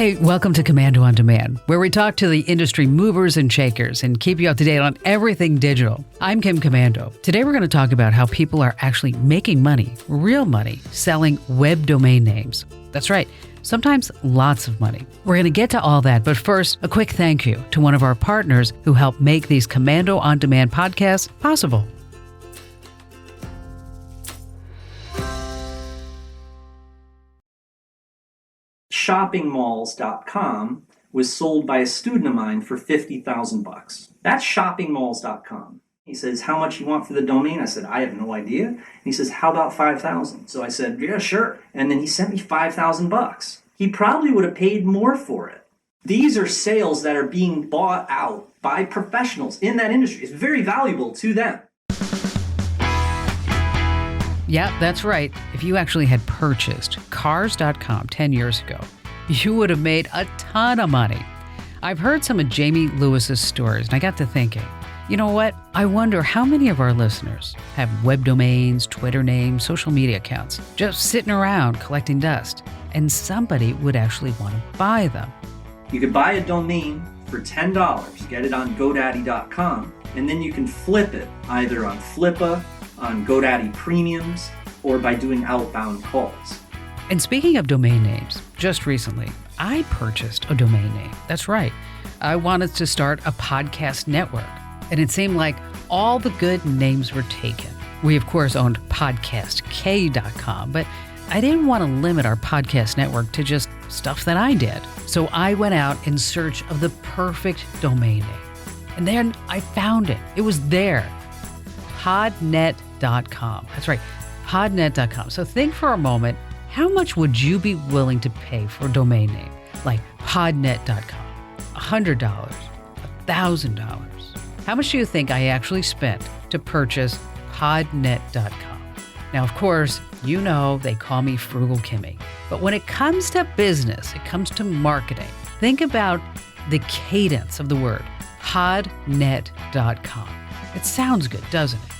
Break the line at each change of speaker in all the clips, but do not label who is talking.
Hey, welcome to Commando on Demand, where we talk to the industry movers and shakers and keep you up to date on everything digital. I'm Kim Commando. Today we're going to talk about how people are actually making money, real money, selling web domain names. That's right, sometimes lots of money. We're going to get to all that, but first, a quick thank you to one of our partners who help make these Commando on Demand podcasts possible.
shoppingmalls.com was sold by a student of mine for $50,000. That's shoppingmalls.com. He says, how much you want for the domain? I said, I have no idea. And he says, how about 5,000? So I said, yeah, sure. And then he sent me $5,000. He probably would have paid more for it. These are sales that are being bought out by professionals in that industry. It's very valuable to them.
Yeah, that's right. If you actually had purchased Cars.com 10 years ago, you would have made a ton of money. I've heard some of Jamie Lewis's stories, and I got to thinking, you know what? I wonder how many of our listeners have web domains, Twitter names, social media accounts, just sitting around collecting dust, and somebody would actually want to buy them.
You could buy a domain for $10, get it on GoDaddy.com, and then you can flip it either on Flippa, on GoDaddy Premiums, or by doing outbound calls.
And speaking of domain names, just recently, I purchased a domain name. That's right. I wanted to start a podcast network, and it seemed like all the good names were taken. We, of course, owned podcastk.com, but I didn't want to limit our podcast network to just stuff that I did. So I went out in search of the perfect domain name. And then I found it. It was there. Podnet.com. That's right, podnet.com. So think for a moment, how much would you be willing to pay for a domain name like podnet.com? $100, $1,000. How much do you think I actually spent to purchase podnet.com? Now, of course, you know they call me Frugal Kimmy. But when it comes to business, it comes to marketing, think about the cadence of the word podnet.com. It sounds good, doesn't it?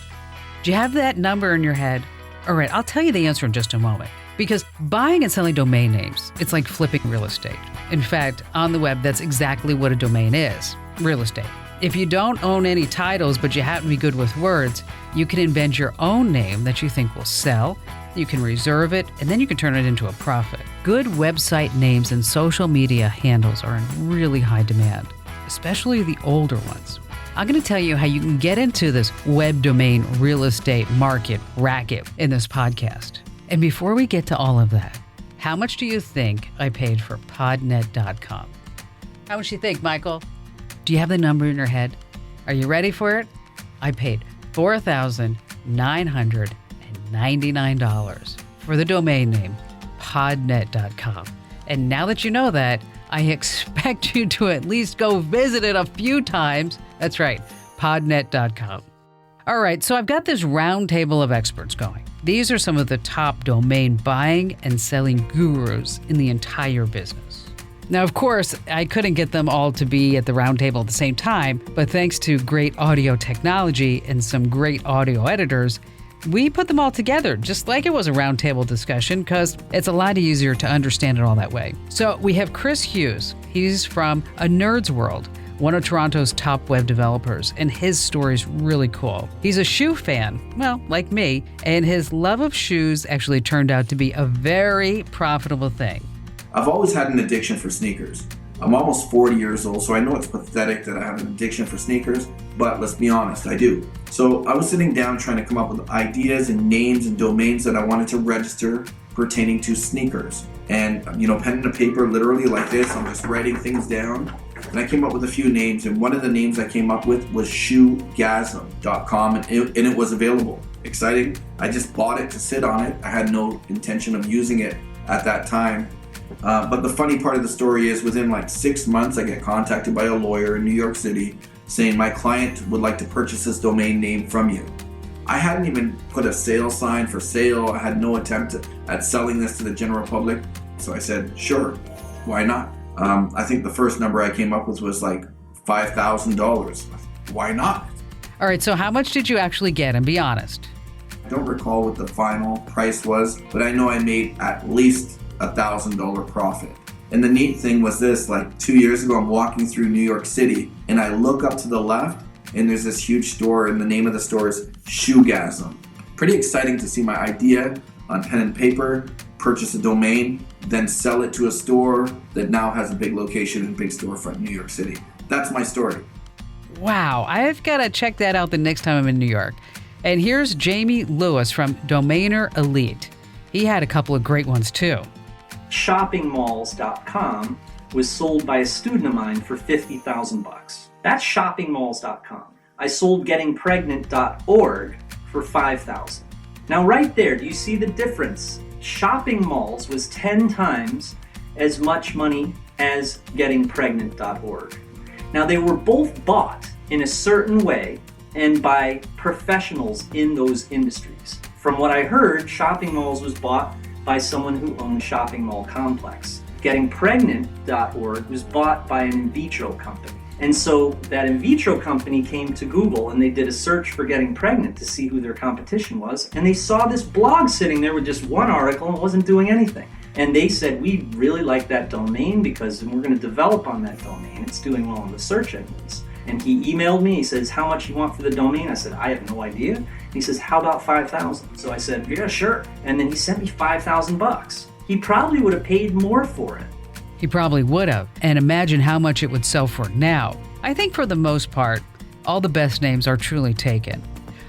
Do you have that number in your head? All right, I'll tell you the answer in just a moment. Because buying and selling domain names, it's like flipping real estate. In fact, on the web, that's exactly what a domain is, real estate. If you don't own any titles, but you happen to be good with words, you can invent your own name that you think will sell. You can reserve it, and then you can turn it into a profit. Good website names and social media handles are in really high demand, especially the older ones. I'm going to tell you how you can get into this web domain real estate market racket in this podcast. And before we get to all of that, how much do you think I paid for podnet.com? How much do you think, Michael? Do you have the number in your head? Are you ready for it? I paid $4,999 for the domain name podnet.com. And now that you know that, I expect you to at least go visit it a few times. That's right, podnet.com. All right, so I've got this round table of experts going. These are some of the top domain buying and selling gurus in the entire business. Now, of course, I couldn't get them all to be at the round table at the same time, but thanks to great audio technology and some great audio editors, we put them all together just like it was a roundtable discussion because it's a lot easier to understand it all that way. So we have Chris Hughes. He's from A Nerd's World, one of Toronto's top web developers, and his story's really cool. He's a shoe fan, well, like me, and his love of shoes actually turned out to be a very profitable thing.
I've always had an addiction for sneakers. I'm almost 40 years old, so I know it's pathetic that I have an addiction for sneakers, but let's be honest, I do. So I was sitting down trying to come up with ideas and names and domains that I wanted to register pertaining to sneakers. And, pen and a paper, literally like this, I'm just writing things down. And I came up with a few names, and one of the names I came up with was shoegasm.com, and it was available. Exciting. I just bought it to sit on it. I had no intention of using it at that time. But the funny part of the story is within like 6 months, I get contacted by a lawyer in New York City saying my client would like to purchase this domain name from you. I hadn't even put a sale sign for sale. I had no attempt at selling this to the general public. So I said, sure, why not? I think the first number I came up with was like $5,000. Why not?
All right, so how much did you actually get? And be honest.
I don't recall what the final price was, but I know I made at least $1,000 profit. And the neat thing was this, like 2 years ago, I'm walking through New York City and I look up to the left and there's this huge store and the name of the store is Shoegasm. Pretty exciting to see my idea on pen and paper, purchase a domain, then sell it to a store that now has a big location and big storefront in New York City. That's my story.
Wow, I've got to check that out the next time I'm in New York. And here's Jamie Lewis from Domainer Elite. He had a couple of great ones too.
Shoppingmalls.com was sold by a student of mine for 50,000 bucks. That's shoppingmalls.com. I sold gettingpregnant.org for 5,000. Now right there, do you see the difference? Shopping Malls was 10 times as much money as gettingpregnant.org. Now they were both bought in a certain way and by professionals in those industries. From what I heard, Shopping Malls was bought by someone who owned a shopping mall complex. Gettingpregnant.org was bought by an in vitro company. And so that in vitro company came to Google and they did a search for getting pregnant to see who their competition was. And they saw this blog sitting there with just one article and it wasn't doing anything. And they said, we really like that domain because we're going to develop on that domain. It's doing well in the search engines. And he emailed me, he says, how much you want for the domain? I said, I have no idea. And he says, how about 5,000? So I said, yeah, sure. And then he sent me 5,000 bucks. He probably would have paid more for it.
He probably would have. And imagine how much it would sell for now. I think for the most part, all the best names are truly taken.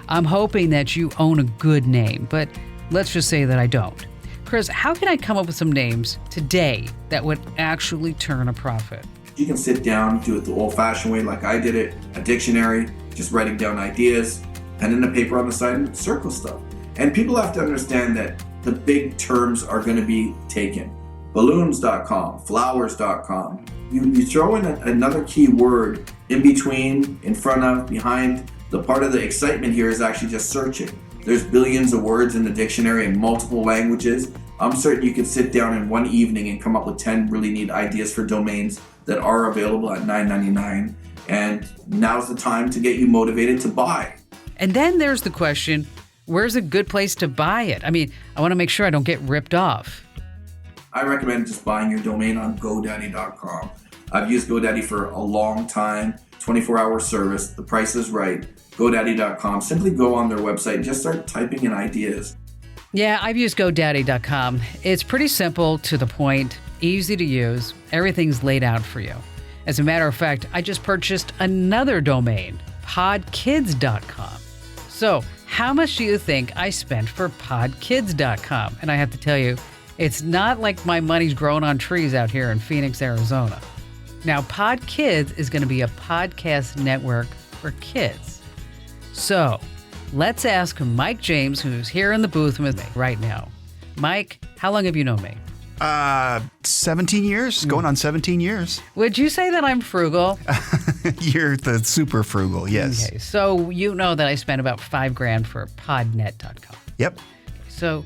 I'm hoping that you own a good name, but let's just say that I don't. Chris, how can I come up with some names today that would actually turn a profit?
You can sit down, do it the old-fashioned way like I did it, a dictionary, just writing down ideas, pen and a paper on the side, and circle stuff. And people have to understand that the big terms are going to be taken. Balloons.com, flowers.com. You throw in another key word in between, in front of, behind. The part of the excitement here is actually just searching. There's billions of words in the dictionary in multiple languages. I'm certain you could sit down in one evening and come up with 10 really neat ideas for domains that are available at $9.99. And now's the time to get you motivated to buy.
And then there's the question, where's a good place to buy it? I mean, I want to make sure I don't get ripped off.
I recommend just buying your domain on GoDaddy.com. I've used GoDaddy for a long time, 24-hour service. The price is right. GoDaddy.com. Simply go on their website and just start typing in ideas.
Yeah, I've used GoDaddy.com. It's pretty simple, to the point, easy to use. Everything's laid out for you. As a matter of fact, I just purchased another domain, podkids.com. So, how much do you think I spent for podkids.com? And I have to tell you, it's not like my money's growing on trees out here in Phoenix, Arizona. Now, PodKids is going to be a podcast network for kids. So, let's ask Mike James, who's here in the booth with me right now. Mike, how long have you known me?
17 years, going on 17 years.
Would you say that I'm frugal?
You're the super frugal, yes.
Okay, so you know that I spent about $5,000 for podnet.com.
Yep.
So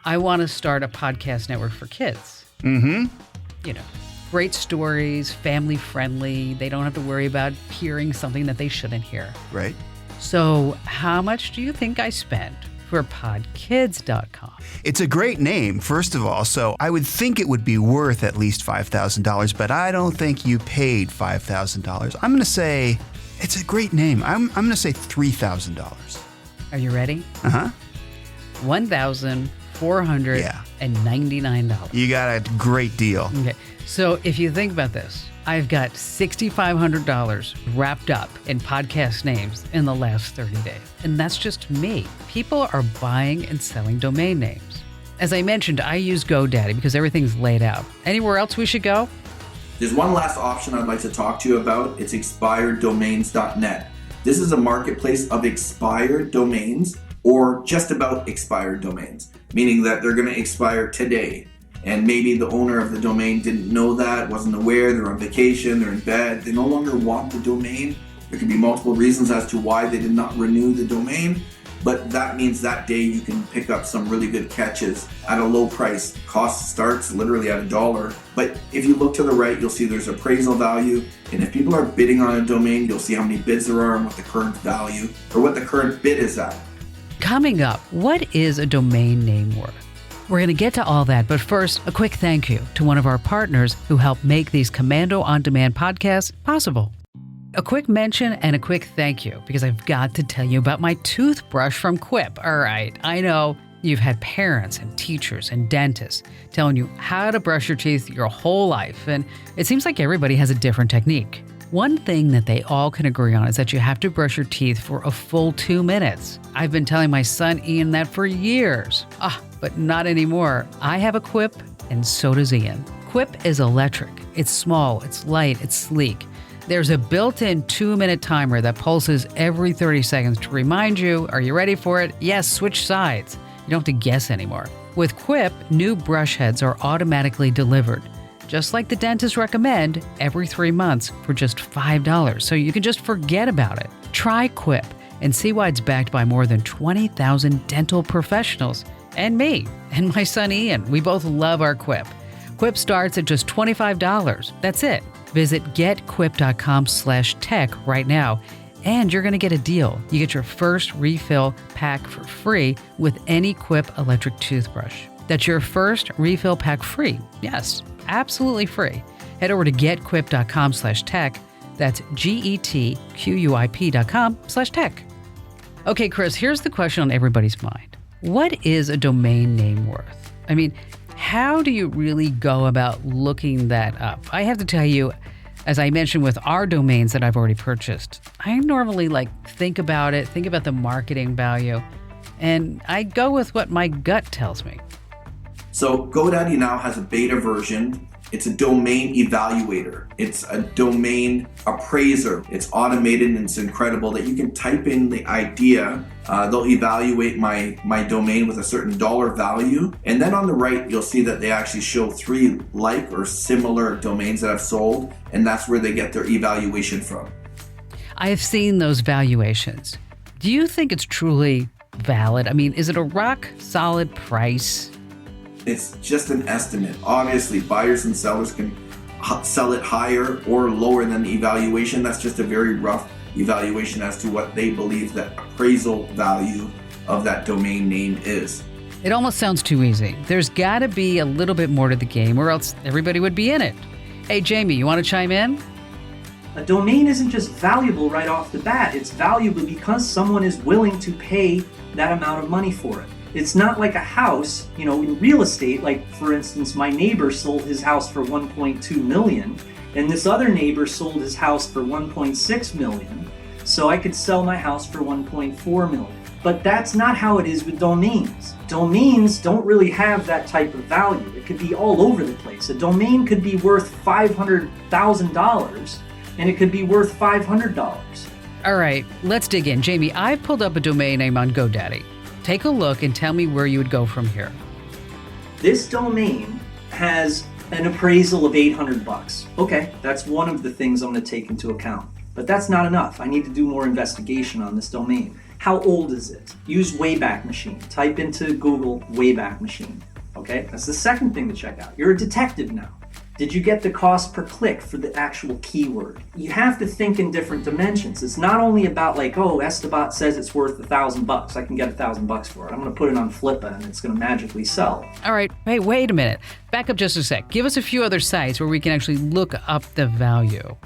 I want to start a podcast network for kids.
Mm-hmm.
You know, great stories, family friendly. They don't have to worry about hearing something that they shouldn't hear.
Right.
So how much do you think I spent for podkids.com?
It's a great name, first of all, so I would think it would be worth at least $5,000, but I don't think you paid $5,000. I'm going to say it's a great name. I'm going to say $3,000.
Are you ready?
Uh-huh.
$1,499.
You got a great deal.
Okay, so if you think about this, I've got $6,500 wrapped up in podcast names in the last 30 days. And that's just me. People are buying and selling domain names. As I mentioned, I use GoDaddy because everything's laid out. Anywhere else we should go?
There's one last option I'd like to talk to you about. It's expireddomains.net. This is a marketplace of expired domains or just about expired domains, meaning that they're going to expire today. And maybe the owner of the domain didn't know that, wasn't aware, they're on vacation, they're in bed, they no longer want the domain. There could be multiple reasons as to why they did not renew the domain, but that means that day you can pick up some really good catches at a low price. Cost starts literally at $1, but if you look to the right, you'll see there's appraisal value, and if people are bidding on a domain, you'll see how many bids there are and what the current value, or what the current bid is at.
Coming up, what is a domain name worth? We're going to get to all that, but first, a quick thank you to one of our partners who help make these Komando On Demand podcasts possible. A quick mention and a quick thank you, because I've got to tell you about my toothbrush from Quip. All right, I know you've had parents and teachers and dentists telling you how to brush your teeth your whole life, and it seems like everybody has a different technique. One thing that they all can agree on is that you have to brush your teeth for a full 2 minutes. I've been telling my son Ian that for years. But not anymore. I have a Quip, and so does Ian. Quip is electric. It's small, it's light, it's sleek. There's a built-in 2-minute timer that pulses every 30 seconds to remind you, are you ready for it? Yes, switch sides. You don't have to guess anymore. With Quip, new brush heads are automatically delivered. Just like the dentists recommend, every 3 months for just $5, so you can just forget about it. Try Quip and see why it's backed by more than 20,000 dental professionals. And me, and my son Ian. We both love our Quip. Quip starts at just $25. That's it. Visit getquip.com/tech right now, and you're going to get a deal. You get your first refill pack for free with any Quip electric toothbrush. That's your first refill pack free. Yes, absolutely free. Head over to getquip.com/tech. That's getquip.com/tech. Okay, Chris, here's the question on everybody's mind. What is a domain name worth? I mean, how do you really go about looking that up? I have to tell you, as I mentioned with our domains that I've already purchased, I normally think about the marketing value, and I go with what my gut tells me.
So GoDaddy now has a beta version. It's a domain evaluator. It's a domain appraiser. It's automated and it's incredible that you can type in the idea. They'll evaluate my domain with a certain dollar value. And then on the right, you'll see that they actually show 3 like or similar domains that I've sold. And that's where they get their evaluation from.
I have seen those valuations. Do you think it's truly valid? I mean, is it a rock solid price?
It's just an estimate. Obviously, buyers and sellers can sell it higher or lower than the evaluation. That's just a very rough evaluation as to what they believe the appraisal value of that domain name is.
It almost sounds too easy. There's got to be a little bit more to the game, or else everybody would be in it. Hey, Jamie, you want to chime in?
A domain isn't just valuable right off the bat. It's valuable because someone is willing to pay that amount of money for it. It's not like a house, in real estate, like for instance, my neighbor sold his house for 1.2 million and this other neighbor sold his house for 1.6 million. So I could sell my house for 1.4 million. But that's not how it is with domains. Domains don't really have that type of value. It could be all over the place. A domain could be worth $500,000 and it could be worth $500.
All right, let's dig in. Jamie, I've pulled up a domain name on GoDaddy. Take a look and tell me where you would go from here.
This domain has an appraisal of $800. Okay, that's one of the things I'm going to take into account. But that's not enough. I need to do more investigation on this domain. How old is it? Use Wayback Machine. Type into Google Wayback Machine. Okay, that's the second thing to check out. You're a detective now. Did you get the cost per click for the actual keyword? You have to think in different dimensions. It's not only about Estabot says it's worth $1,000. I can get $1,000 for it. I'm going to put it on Flippa and it's going to magically sell.
All right. Hey, wait a minute. Back up just a sec. Give us a few other sites where we can actually look up the value.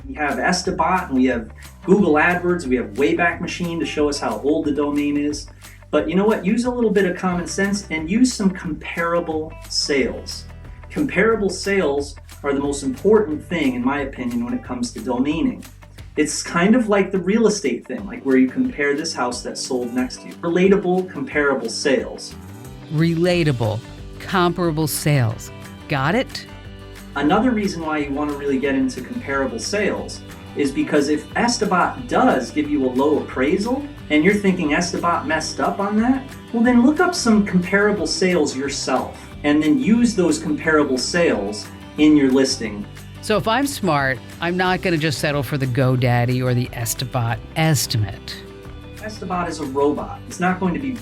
We have Estabot and we have Google AdWords. We have Wayback Machine to show us how old the domain is. But you know what? Use a little bit of common sense and use some comparable sales. Comparable sales are the most important thing, in my opinion, when it comes to domaining. It's kind of like the real estate thing, like where you compare this house that sold next to you. Relatable, comparable sales.
Relatable, comparable sales. Got it?
Another reason why you want to really get into comparable sales is because if Estabot does give you a low appraisal and you're thinking Estabot messed up on that, well then look up some comparable sales yourself and then use those comparable sales in your listing.
So if I'm smart, I'm not going to just settle for the GoDaddy or the Estabot estimate.
Estabot is a robot. It's not going to be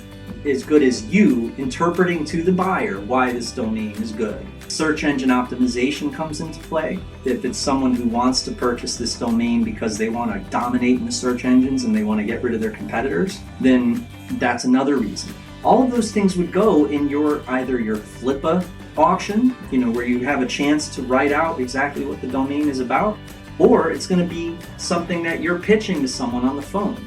as good as you interpreting to the buyer why this domain is good. Search engine optimization comes into play. If it's someone who wants to purchase this domain because they want to dominate in the search engines and they want to get rid of their competitors, then that's another reason. All of those things would go in either your Flippa auction, where you have a chance to write out exactly what the domain is about, or it's going to be something that you're pitching to someone on the phone.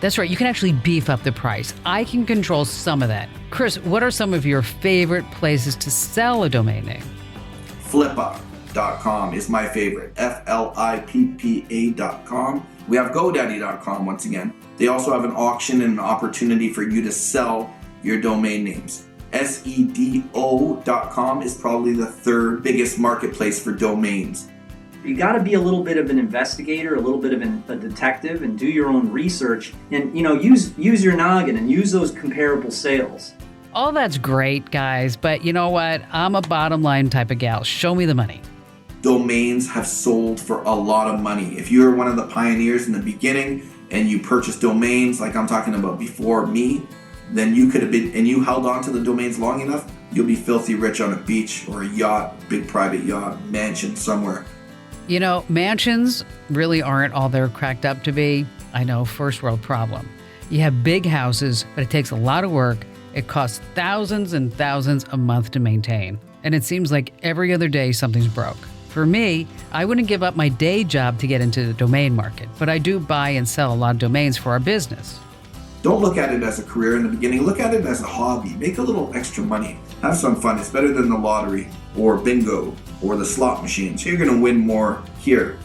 That's right, you can actually beef up the price. I can control some of that. Chris, what are some of your favorite places to sell a domain name?
Flippa.com is my favorite. FLIPPA.com. We have GoDaddy.com once again. They also have an auction and an opportunity for you to sell your domain names. SEDO.com is probably the third biggest marketplace for domains.
You got to be a little bit of an investigator, a little bit of a detective, and do your own research, and use your noggin and use those comparable sales.
All that's great, guys, but you know what? I'm a bottom line type of gal. Show me the money.
Domains have sold for a lot of money. If you're one of the pioneers in the beginning and you purchased domains like I'm talking about before me, then you could have been, and you held on to the domains long enough, you'll be filthy rich on a beach or a yacht, big private yacht, mansion somewhere.
Mansions really aren't all they're cracked up to be. I know, first world problem. You have big houses, but it takes a lot of work. It costs thousands and thousands a month to maintain. And it seems like every other day something's broke. For me, I wouldn't give up my day job to get into the domain market, but I do buy and sell a lot of domains for our business.
Don't look at it as a career in the beginning. Look at it as a hobby. Make a little extra money. Have some fun. It's better than the lottery or bingo or the slot machines. You're going to win more here.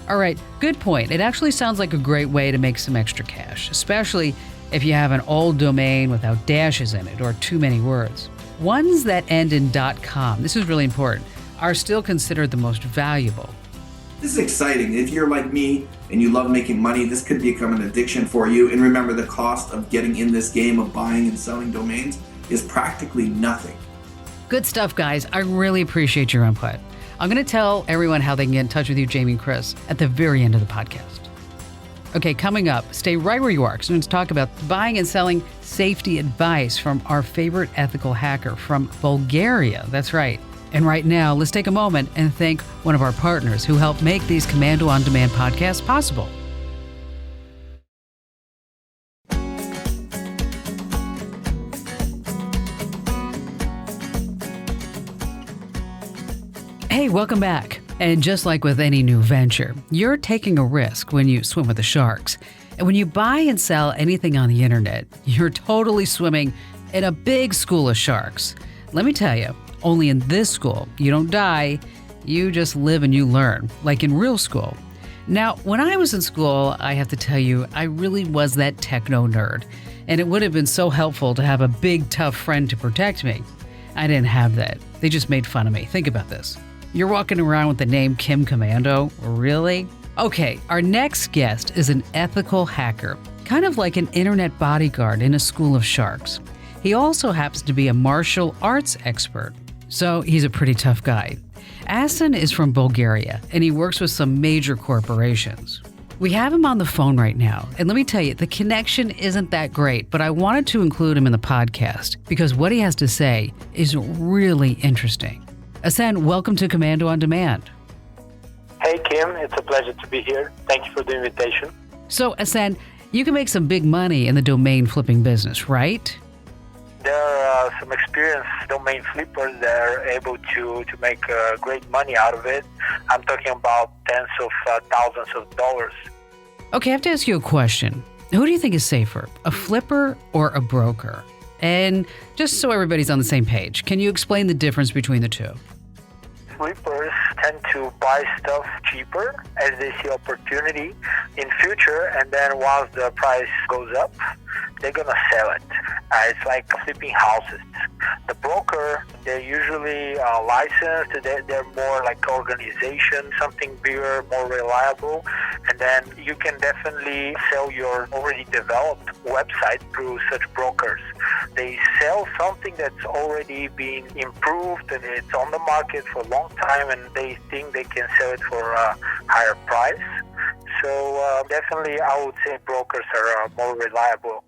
All right, good point. It actually sounds like a great way to make some extra cash, especially if you have an old domain without dashes in it or too many words. Ones that end in .com, this is really important, are still considered the most valuable.
This is exciting. If you're like me and you love making money, this could become an addiction for you. And remember, the cost of getting in this game of buying and selling domains is practically nothing.
Good stuff, guys. I really appreciate your input. I'm going to tell everyone how they can get in touch with you, Jamie and Chris, at the very end of the podcast. Okay, coming up, stay right where you are, because we're going to talk about buying and selling safety advice from our favorite ethical hacker from Bulgaria. That's right. And right now, let's take a moment and thank one of our partners who helped make these Komando On Demand podcasts possible. Hey, welcome back. And just like with any new venture, you're taking a risk when you swim with the sharks. And when you buy and sell anything on the internet, you're totally swimming in a big school of sharks. Let me tell you, only in this school, you don't die, you just live and you learn, like in real school. Now, when I was in school, I have to tell you, I really was that techno nerd, and it would have been so helpful to have a big, tough friend to protect me. I didn't have that. They just made fun of me. Think about this. You're walking around with the name Kim Komando? Really? Okay, our next guest is an ethical hacker, kind of like an internet bodyguard in a school of sharks. He also happens to be a martial arts expert. So he's a pretty tough guy. Asen is from Bulgaria, and he works with some major corporations. We have him on the phone right now, and let me tell you, the connection isn't that great, but I wanted to include him in the podcast because what he has to say is really interesting. Asen, welcome to Komando On Demand.
Hey Kim, it's a pleasure to be here. Thank you for the invitation.
So Asen, you can make some big money in the domain flipping business, right?
There are some experienced domain flippers that are able to make great money out of it. I'm talking about tens of thousands of dollars.
Okay, I have to ask you a question. Who do you think is safer, a flipper or a broker? And just so everybody's on the same page, can you explain the difference between the two?
Flippers tend to buy stuff cheaper as they see opportunity in future, and then once the price goes up, they're gonna sell it. It's like flipping houses. The broker, they're usually licensed. They're more like organization, something bigger, more reliable, and then you can definitely sell your already developed website through such brokers. They sell something that's already been improved and it's on the market for a long time, and they think they can sell it for a higher price. So definitely I would say brokers are more reliable.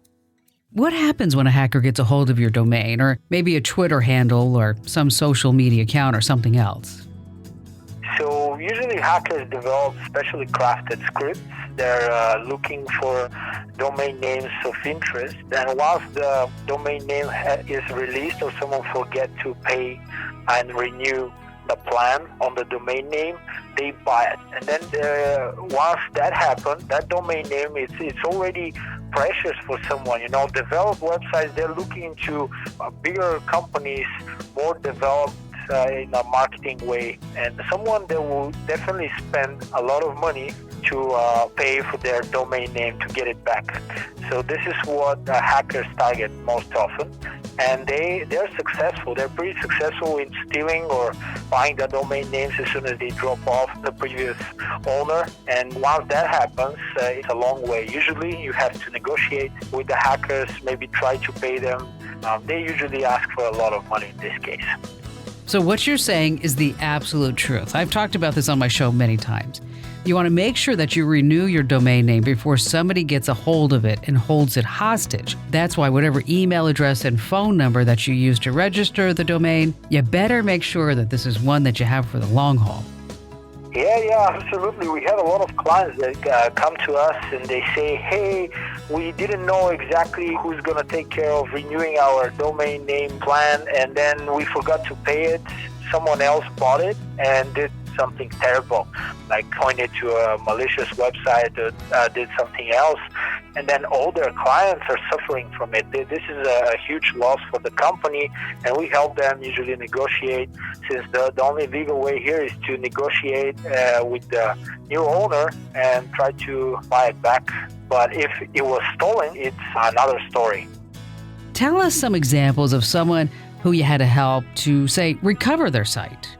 What happens when a hacker gets a hold of your domain, or maybe a Twitter handle or some social media account or something else?
So usually hackers develop specially crafted scripts they're looking for domain names of interest. And once the domain name is released or someone forget to pay and renew the plan on the domain name, they buy it. And then once that happens, that domain name, it's already precious for someone. Developed websites, they're looking into bigger companies, more developed in a marketing way, and someone that will definitely spend a lot of money to pay for their domain name to get it back. So this is what hackers target most often, and they're successful. They're pretty successful in stealing or buying the domain names as soon as they drop off the previous owner. And once that happens, it's a long way. Usually you have to negotiate with the hackers, maybe try to pay them. They usually ask for a lot of money in this case.
So what you're saying is the absolute truth. I've talked about this on my show many times. You want to make sure that you renew your domain name before somebody gets a hold of it and holds it hostage. That's why whatever email address and phone number that you use to register the domain, you better make sure that this is one that you have for the long haul.
Yeah, absolutely. We have a lot of clients that come to us and they say, hey, we didn't know exactly who's going to take care of renewing our domain name plan, and then we forgot to pay it. Someone else bought it and did something terrible, like pointed to a malicious website that did something else, and then all their clients are suffering from it. This is a huge loss for the company, and we help them usually negotiate, since the only legal way here is to negotiate with the new owner and try to buy it back. But if it was stolen, it's another story.
Tell us some examples of someone who you had to help to, say, recover their site.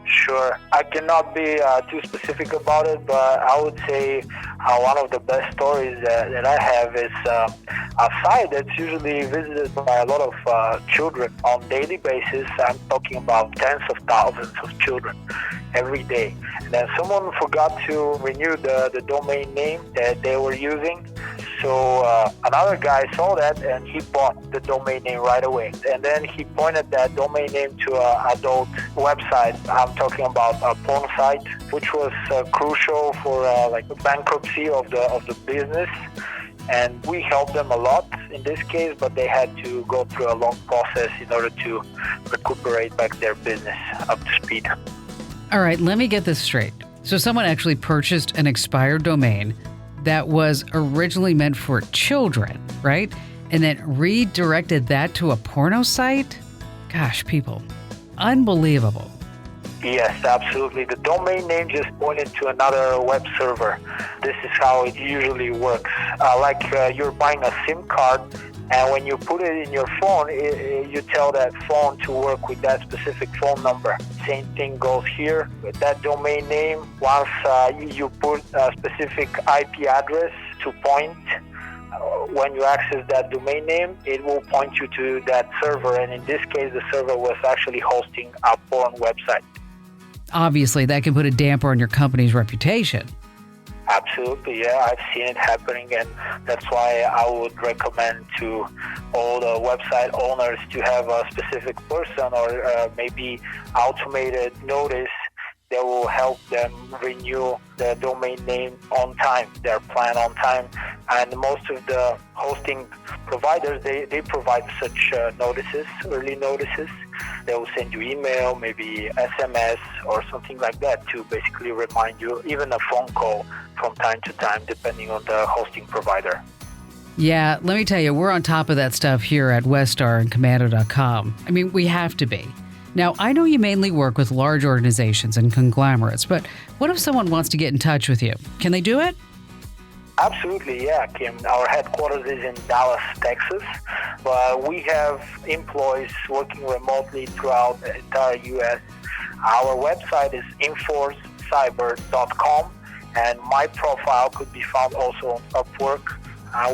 Sure. I cannot be too specific about it, but I would say one of the best stories that I have is a site that's usually visited by a lot of children on a daily basis. I'm talking about tens of thousands of children every day. And then someone forgot to renew the domain name that they were using. So another guy saw that and he bought the domain name right away. And then he pointed that domain name to an adult website. I'm talking about a porn site, which was crucial for like the bankruptcy of the business. And we helped them a lot in this case, but they had to go through a long process in order to recuperate back their business up to speed.
All right, let me get this straight. So someone actually purchased an expired domain that was originally meant for children, right? And then redirected that to a porno site? Gosh, people, unbelievable.
Yes, absolutely. The domain name just pointed to another web server. This is how it usually works. You're buying a SIM card, and when you put it in your phone, you tell that phone to work with that specific phone number. Same thing goes here with that domain name. Once you put a specific IP address to point, when you access that domain name, it will point you to that server. And in this case, the server was actually hosting a porn website.
Obviously, that can put a damper on your company's reputation.
Absolutely, yeah. I've seen it happening, and that's why I would recommend to all the website owners to have a specific person or maybe automated notice that will help them renew the domain name on time, their plan on time. And most of the hosting providers, they provide such notices, early notices. They will send you email, maybe SMS or something like that to basically remind you, even a phone call from time to time, depending on the hosting provider.
Yeah, let me tell you, we're on top of that stuff here at Westar and Komando.com. I mean, we have to be. Now, I know you mainly work with large organizations and conglomerates, but what if someone wants to get in touch with you? Can they do it?
Absolutely, yeah, Kim. Our headquarters is in Dallas, Texas, but we have employees working remotely throughout the entire U.S. Our website is enforcecyber.com, and my profile could be found also on Upwork.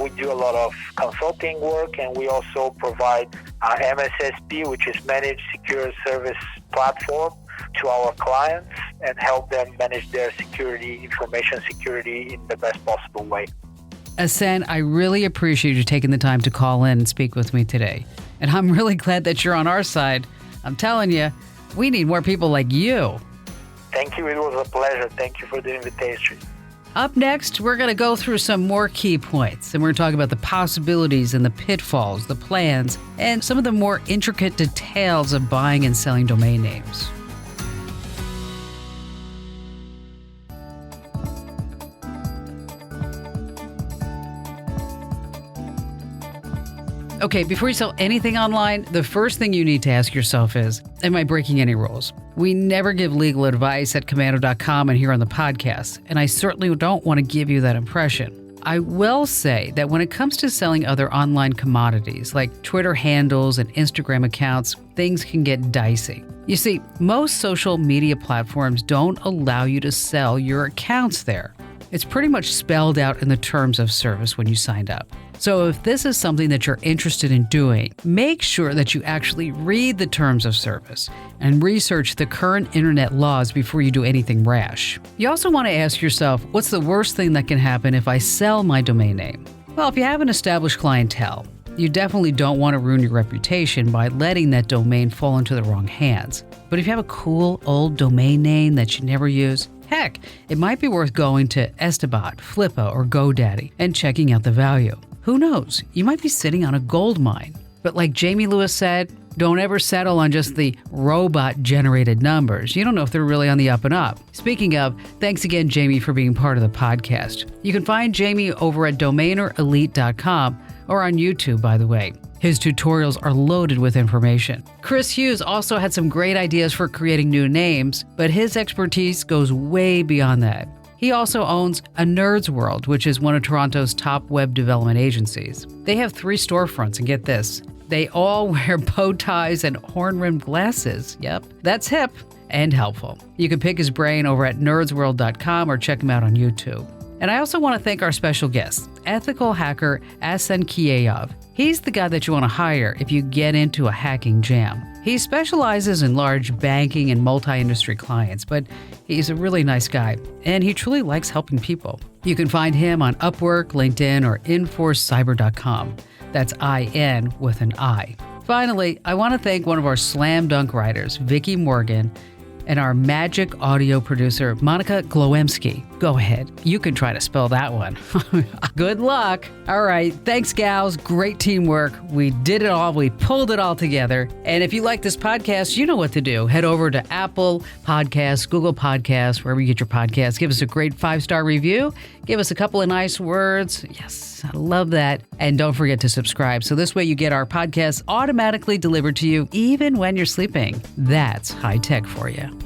We do a lot of consulting work, and we also provide MSSP, which is Managed Secure Service Platform, to our clients and help them manage their security, information security in the best possible way.
Asen, I really appreciate you taking the time to call in and speak with me today. And I'm really glad that you're on our side. I'm telling you, we need more people like you.
Thank you. It was a pleasure. Thank you for the invitation.
Up next, we're going to go through some more key points, and we're going to talk about the possibilities and the pitfalls, the plans, and some of the more intricate details of buying and selling domain names. Okay, before you sell anything online, the first thing you need to ask yourself is, am I breaking any rules? We never give legal advice at Komando.com and here on the podcast, and I certainly don't want to give you that impression. I will say that when it comes to selling other online commodities like Twitter handles and Instagram accounts, things can get dicey. You see, most social media platforms don't allow you to sell your accounts there. It's pretty much spelled out in the terms of service when you signed up. So if this is something that you're interested in doing, make sure that you actually read the terms of service and research the current internet laws before you do anything rash. You also want to ask yourself, what's the worst thing that can happen if I sell my domain name? Well, if you have an established clientele, you definitely don't want to ruin your reputation by letting that domain fall into the wrong hands. But if you have a cool old domain name that you never use, heck, it might be worth going to Estabat, Flippa, or GoDaddy and checking out the value. Who knows? You might be sitting on a gold mine. But like Jamie Lewis said, don't ever settle on just the robot-generated numbers. You don't know if they're really on the up and up. Speaking of, thanks again, Jamie, for being part of the podcast. You can find Jamie over at domainerelite.com or on YouTube, by the way. His tutorials are loaded with information. Chris Hughes also had some great ideas for creating new names, but his expertise goes way beyond that. He also owns A Nerd's World, which is one of Toronto's top web development agencies. They have 3 storefronts, and get this, they all wear bow ties and horn-rimmed glasses. Yep, that's hip and helpful. You can pick his brain over at nerdsworld.com or check him out on YouTube. And I also want to thank our special guest, ethical hacker Asen Kieyov. He's the guy that you want to hire if you get into a hacking jam. He specializes in large banking and multi-industry clients, but he's a really nice guy, and he truly likes helping people. You can find him on Upwork, LinkedIn, or InforceCyber.com. That's IN with an I. Finally, I want to thank one of our slam dunk writers, Vicky Morgan, and our magic audio producer, Monica Glowemski. Go ahead. You can try to spell that one. Good luck. All right. Thanks, gals. Great teamwork. We did it all. We pulled it all together. And if you like this podcast, you know what to do. Head over to Apple Podcasts, Google Podcasts, wherever you get your podcasts. Give us a great 5-star review. Give us a couple of nice words. Yes, I love that. And don't forget to subscribe. So this way you get our podcasts automatically delivered to you even when you're sleeping. That's high tech for you.